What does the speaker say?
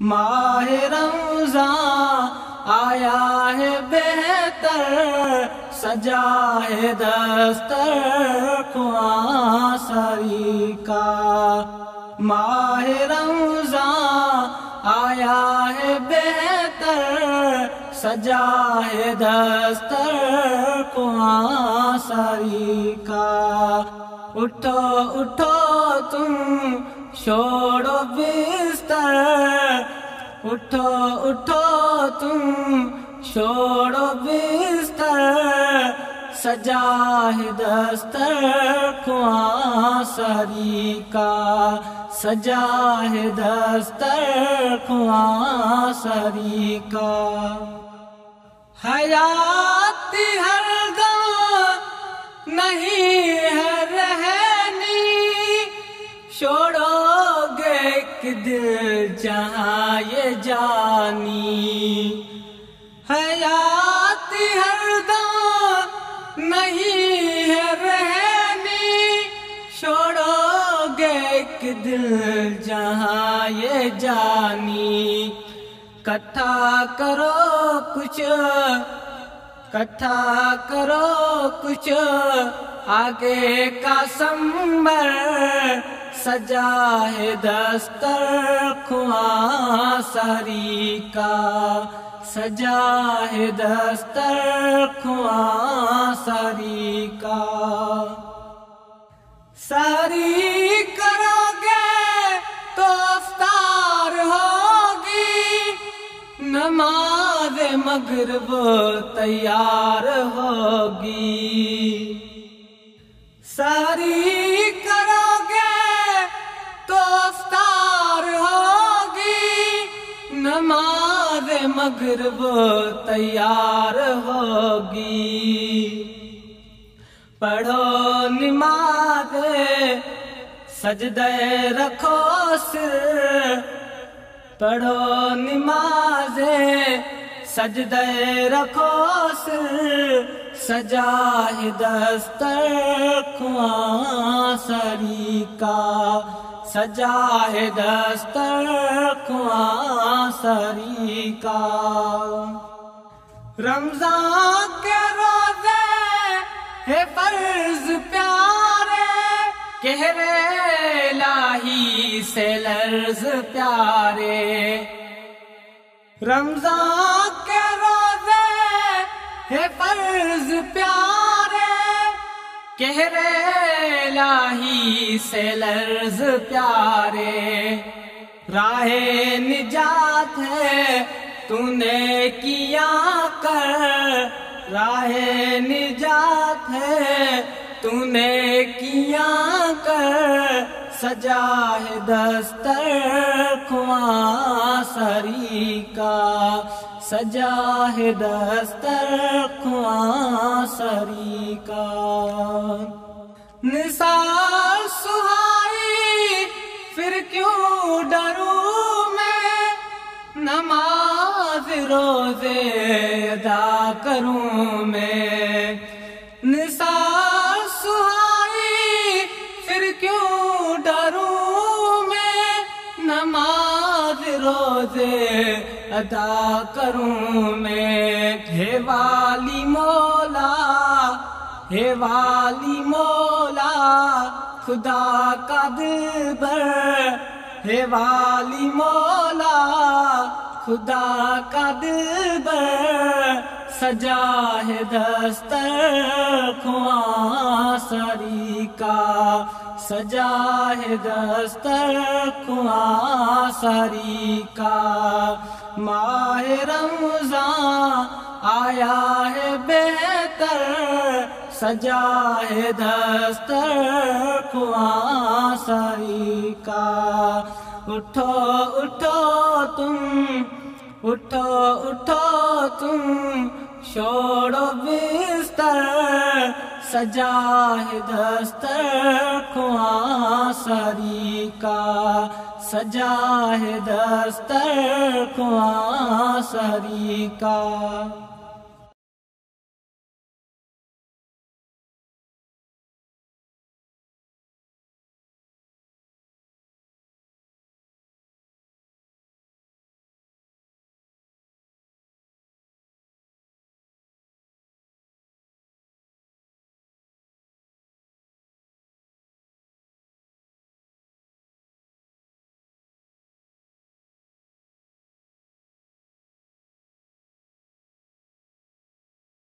ماہ رمضان آیا ہے بہتر، سجا ہے دسترخواں سری کا۔ ماہ رمضان آیا ہے بہتر، سجا ہے دسترخواں سری کا۔ اٹھو اٹھو تم چھوڑو بستر، اٹھو اٹھو تم چھوڑو بستر، سجا ہے دسترخواں سری کا، سجا ہے دسترخواں سری کا۔ حیات ہر دم نہیں ہے رہنی، چھوڑو گے ایک دل جہاں یہ جانی۔ حیات ہر دم نہیں ہے رہنی، چھوڑو گے ایک دل جہاں یہ جانی۔ کٹھا کرو کچھ، کٹھا کرو کچھ آگے کا سنبر، سجا ہے دسترخواں سری کا، سجا ہے دسترخواں سری کا۔ ساری کرو گے تو افطار ہوگی، نماز مغرب تیار ہوگی۔ ساری کرو گے تو افطار ہوگی، نماز مغرب تیار ہوگی۔ پڑھو نماز سجدے رکھو سر، پڑھو نماز سجدے رکھو سر، سجا ہے دسترخواں سری کا، سجا ہے دسترخواں سری کا۔ رمضان کے روزے ہے فرض پیارے، کہرے الہی سے لرز پیارے۔ رمضان کے روزے ہے فرض پیارے، کہرے الہی سے لرز پیارے۔ راہ نجات ہے تو نے کیا کر، راہ نجات ہے تو نے کیا کر، سجا ہے دسترخواں سری کا، سجا ہے دسترخواں سری کا۔ نثار سہائی پھر کیوں ڈروں میں، نماز روزے ادا کروں میں۔ نثار سہائی پھر کیوں ڈروں میں، نماز روزے ادا کروں میں۔ ہے والی مولا، ہے والی مولا خدا کا دلبر، ہے والی مولا خدا کا دلبر، سجا ہے دسترخواں سری کا، سجا ہے دسترخواں سری کا۔ ماہ رمضان آیا ہے بہتر، سجا ہے دسترخواں سری کا۔ اٹھو اٹھو تم، اٹھو اٹھو تم چھوڑو بستر، سجا ہے دسترخواں سری کا، سجا ہے دسترخواں سری کا۔